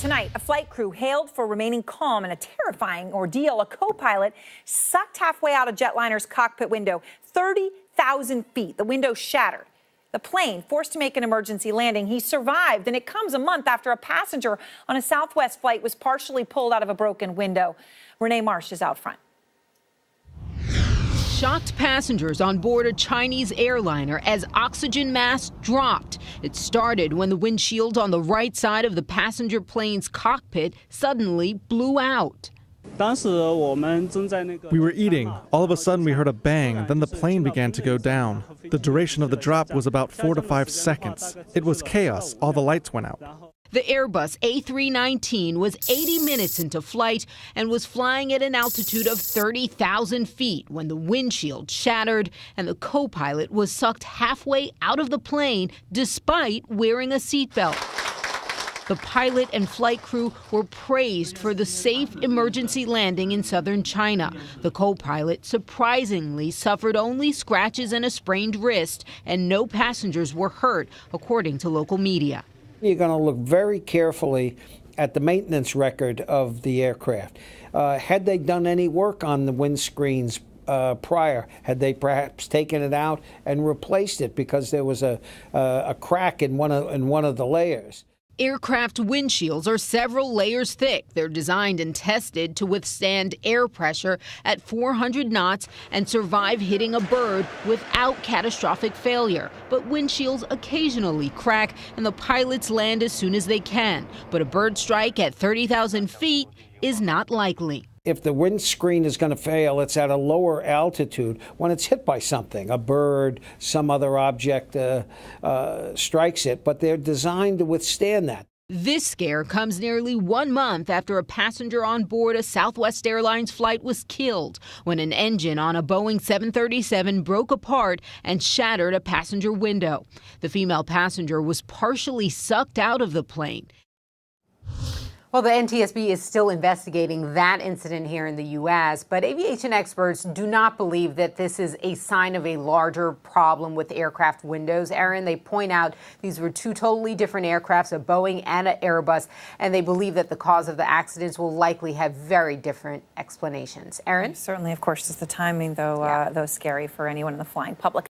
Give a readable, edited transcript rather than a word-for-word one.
Tonight, a flight crew hailed for remaining calm in a terrifying ordeal. A co-pilot sucked halfway out a jetliner's cockpit window, 30,000 feet. The window shattered. The plane forced to make an emergency landing. He survived, and it comes a month after a passenger on a Southwest flight was partially pulled out of a broken window. Renee Marsh is out front. Shocked passengers on board a Chinese airliner as oxygen masks dropped. It started when the windshield on the right side of the passenger plane's cockpit suddenly blew out. We were eating. All of a sudden we heard a bang, then the plane began to go down. The duration of the drop was about 4 to 5 seconds. It was chaos. All the lights went out. The Airbus A319 was 80 minutes into flight and was flying at an altitude of 30,000 feet when the windshield shattered and the co-pilot was sucked halfway out of the plane despite wearing a seatbelt. The pilot and flight crew were praised for the safe emergency landing in southern China. The co-pilot surprisingly suffered only scratches and a sprained wrist, and no passengers were hurt, according to local media. You're going to look very carefully at the maintenance record of the aircraft. Had they done any work on the windscreens prior? Had they perhaps taken it out and replaced it because there was a crack in one of the layers? Aircraft windshields are several layers thick. They're designed and tested to withstand air pressure at 400 knots and survive hitting a bird without catastrophic failure. But windshields occasionally crack, and the pilots land as soon as they can. But a bird strike at 30,000 feet is not likely. If the windscreen is going to fail, it's at a lower altitude when it's hit by something, a bird, some other object strikes it, but they're designed to withstand that. This scare comes nearly 1 month after a passenger on board a Southwest Airlines flight was killed when an engine on a Boeing 737 broke apart and shattered a passenger window. The female passenger was partially sucked out of the plane. Well, the NTSB is still investigating that incident here in the U.S., but aviation experts do not believe that this is a sign of a larger problem with aircraft windows. Aaron, they point out these were two totally different aircrafts, a Boeing and an Airbus, and they believe that the cause of the accidents will likely have very different explanations. Aaron? Certainly, of course, is the timing, though, scary for anyone in the flying public.